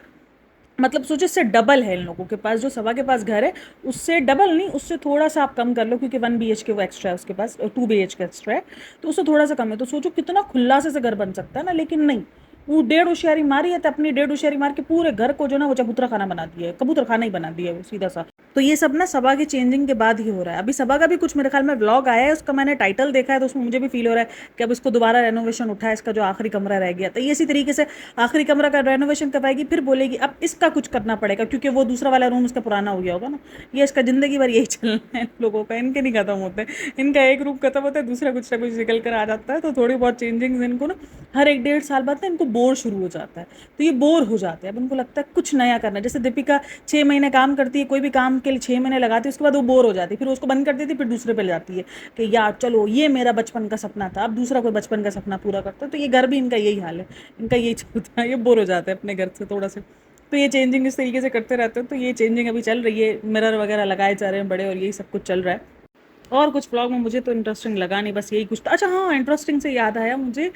मतलब सोचो इससे डबल है इन लोगों के पास, जो सवा के पास घर है उससे डबल नहीं, उससे थोड़ा सा आप कम कर लो, क्योंकि 1 BHK वो एक्स्ट्रा है उसके पास, 2 BHK एक्स्ट्रा है, तो उससे थोड़ा सा कम है, तो सोचो कितना खुल्लासे से घर बन सकता है ना, लेकिन नहीं, वो डेढ़ होशियारी मारी है तो अपनी डेढ़ होशियारी मार के पूरे घर को जो ना वो चबूतरा खाना बना दिया है, कबूतर खाना ही बना दिया है वो सीधा सा। तो ये सब ना सबा की चेंजिंग के बाद ही हो रहा है। अभी सबा का भी कुछ मेरे ख्याल में व्लॉग आया है, उसका मैंने टाइटल देखा है, तो उसमें मुझे भी फील हो रहा है कि अब इसको दोबारा रेनोवेशन उठा है, इसका जो आखिरी कमरा रह गया। तो ये इसी तरीके से आखिरी कमरा का रेनोवेशन करवाएगी, फिर बोलेगी अब इसका कुछ करना पड़ेगा, क्योंकि वो दूसरा वाला रूम इसका पुराना हो गया होगा ना। ये इसका जिंदगी भर यही चलना है इन लोगों का, इनके नहीं खत्म होते। इनका एक रूम खत्म होता है, दूसरा कुछ ना कुछ निकल कर आ जाता है। तो थोड़ी बहुत चेंजिंग इनको ना हर एक 1.5 साल बाद ना इनको बोर शुरू हो जाता है। तो ये बोर हो जाते हैं, अब उनको लगता है कुछ नया करना है। जैसे दीपिका 6 महीने काम करती है, कोई भी काम के लिए 6 महीने लगाती है, उसके बाद वो बोर हो जाती है, फिर उसको बंद कर देती है, फिर दूसरे पे जाती है कि यार चलो ये मेरा बचपन का सपना था, अब दूसरा कोई बचपन का सपना पूरा करता है। तो ये घर भी इनका यही हाल है, इनका यही चलता है, ये बोर हो जाते हैं अपने घर से थोड़ा से। तो ये चेंजिंग इस तरीके से करते रहते हैं। तो ये चेंजिंग अभी चल रही है, मिरर वगैरह लगाए जा रहे हैं बड़े, और यही सब कुछ चल रहा है। और कुछ व्लॉग में मुझे तो इंटरेस्टिंग लगा नहीं, बस यही कुछ था। अच्छा हाँ, इंटरेस्टिंग से याद आया मुझे,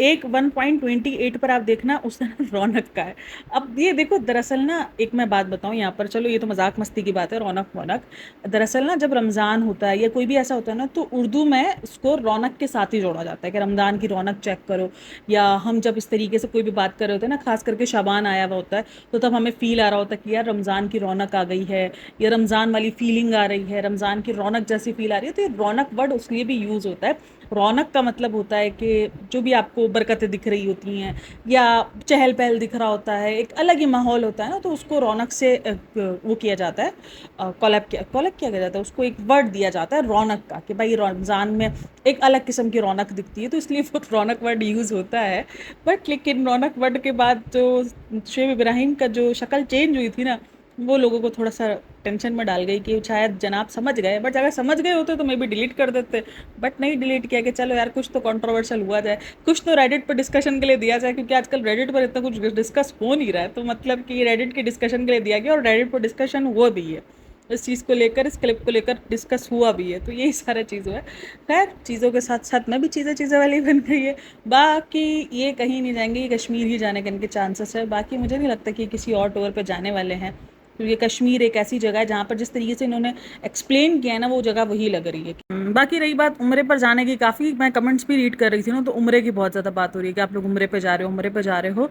एक 1.28 पर आप देखना, उस दिन रौनक का है। अब ये देखो, दरअसल ना एक मैं बात बताऊँ यहाँ पर, चलो ये तो मजाक मस्ती की बात है, रौनक वौनक। दरअसल ना जब रमज़ान होता है या कोई भी ऐसा होता है ना, तो उर्दू में उसको रौनक के साथ ही जोड़ा जाता है कि रमज़ान की रौनक चेक करो। या हम जब इस तरीके से कोई भी बात कर रहे होते हैं ना, खास करके शाबान आया हुआ होता है, तो तब हमें फील आ रहा होता है कि यार रमज़ान की रौनक आ गई है, या रमज़ान वाली फीलिंग आ रही है, रमज़ान की रौनक जैसी फील आ रही है। तो ये रौनक वर्ड उसके लिए भी यूज़ होता है। रौनक का मतलब होता है कि जो भी आपको बरकतें दिख रही होती हैं, या चहल पहल दिख रहा होता है, एक अलग ही माहौल होता है ना, तो उसको रौनक से वो किया जाता है, कॉलैब किया जाता है, उसको एक वर्ड दिया जाता है रौनक का, कि भाई रमज़ान में एक अलग किस्म की रौनक दिखती है, तो इसलिए वो रौनक वर्ड यूज़ होता है। बट लेकिन रौनक वर्ड के बाद जो शुएब इब्राहिम का जो शक्ल चेंज हुई थी ना, वो लोगों को थोड़ा सा टेंशन में डाल गई कि शायद जनाब समझ गए, बट अगर समझ गए होते तो मे बी डिलीट कर देते। बट नहीं डिलीट किया कि चलो यार कुछ तो कंट्रोवर्शियल हुआ जाए, कुछ तो रेडिट पर डिस्कशन के लिए दिया जाए, क्योंकि आजकल रेडिट पर इतना कुछ डिस्कस हो नहीं रहा है। तो मतलब कि रेडिट के डिस्कशन के लिए दिया गया, और रेडिट पर डिस्कशन हुआ भी है इस चीज़ को लेकर, इस क्लिप को लेकर डिस्कस हुआ भी है। तो यही सारा चीज़ हुआ है। खैर चीज़ों के साथ साथ में भी चीज़ें चीज़ें वाली बन गई है। बाकी ये कहीं नहीं जाएंगे, ये कश्मीर ही जाने के इनके चांसेस है। बाकी मुझे नहीं लगता कि किसी और टूर पे जाने वाले हैं, क्योंकि कश्मीर एक ऐसी जगह है जहाँ पर जिस तरीके से इन्होंने एक्सप्लेन किया है ना, वो जगह वही लग रही है। बाकी रही बात उम्रे पर जाने की, काफ़ी मैं कमेंट्स भी रीड कर रही थी ना, तो उम्रे की बहुत ज़्यादा बात हो रही है कि आप लोग उम्रे पे जा रहे हो, उम्रे पे जा रहे हो।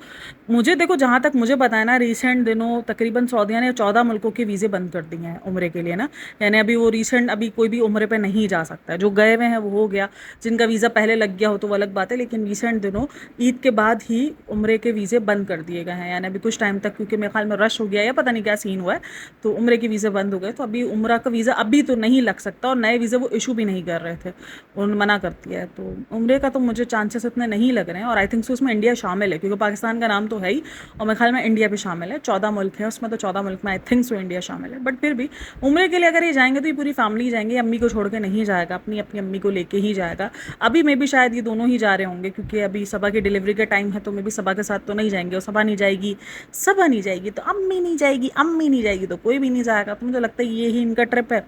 मुझे देखो, जहाँ तक मुझे पता है ना, रिसेंट दिनों तकरीबन सऊदीया ने 14 मुल्कों के वीज़े बंद कर दिए हैं उम्रे के लिए ना। यानी अभी वो रिसेंट अभी कोई भी उम्रे पे नहीं जा सकता है। जो गए हुए हैं वो हो गया, जिनका वीज़ा पहले लग गया हो तो वो अलग बात है, लेकिन रिसेंट दिनों ईद के बाद ही उम्रे के वीज़े बंद कर दिए गए हैं। यानी अभी कुछ टाइम तक, क्योंकि मेरे ख्याल में रश हो गया या पता नहीं क्या सीन हुआ है, तो उम्रे के वीज़े बंद हो गए। तो अभी उम्रा का वीज़ा अभी तो नहीं लग सकता, और नए वीज़े वो इशू भी नहीं कर रहे थे, उन्होंने मना कर दिया है। तो उम्रे का तो मुझे चांसेस इतने नहीं लग रहे हैं। और आई थिंक सो उसमें इंडिया शामिल है, क्योंकि पाकिस्तान का नाम तो है ही, और मेरे ख्याल में इंडिया भी शामिल है। 14 मुल्क है उसमें, तो 14 मुल्क में आई थिंक सो इंडिया शामिल है। बट फिर भी उम्रे के लिए अगर ये जाएंगे तो ये पूरी फैमिली जाएंगे, अम्मी को छोड़ के नहीं जाएगा, अपनी अपनी अम्मी को लेके ही जाएगा। अभी मे भी शायद ये दोनों ही जा रहे होंगे, क्योंकि अभी सबा की डिलीवरी का टाइम है, तो मे भी सबा के साथ तो नहीं जाएंगे, और सबा नहीं जाएगी, सबा नहीं जाएगी तो अम्मी नहीं जाएगी, अम्मी नहीं जाएगी तो कोई भी नहीं जाएगा। तो मुझे लगता है ये ही इनका ट्रिप है।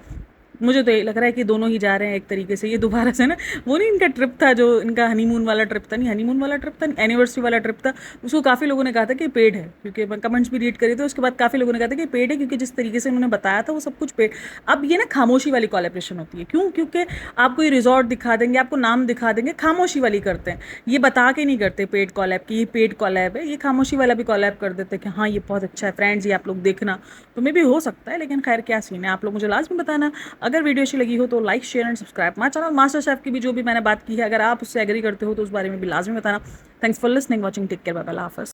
मुझे तो ये लग रहा है कि दोनों ही जा रहे हैं एक तरीके से। ये दोबारा से ना, वो नहीं इनका ट्रिप था जो इनका हनीमून वाला ट्रिप था, नहीं हनीमून वाला ट्रिप था, एनिवर्सरी वाला ट्रिप था, उसको काफ़ी लोगों ने कहा था कि पेड है, क्योंकि मैं कमेंट्स भी रीड करी थे उसके बाद काफ़ी लोगों ने कहा था कि पेड है, क्योंकि जिस तरीके से उन्होंने बताया था वो सब कुछ पेड। अब ये ना खामोशी वाली कोलैबोरेशन होती है, क्यों? क्योंकि आपको ये रिजॉर्ट दिखा देंगे, आपको नाम दिखा देंगे, खामोशी वाली करते हैं, ये बता के नहीं करते पेड कॉलैब की ये पेड कॉलैब है। ये खामोशी वाला भी कॉलैब कर देते हैं कि हाँ ये बहुत अच्छा है फ्रेंड्स, ये आप लोग देखना। तो मे भी हो सकता है, लेकिन खैर क्या सीन है आप लोग मुझे लाजमी बताना। अगर वीडियो अच्छी लगी हो तो like share and subscribe my channel. Master chef की भी जो भी मैंने बात की है, अगर आप उससे एग्री करते हो तो उस बारे में भी लाजमी बताना। Thanks for listening, watching, take care, bye bye, अल्लाह हाफ़िज़।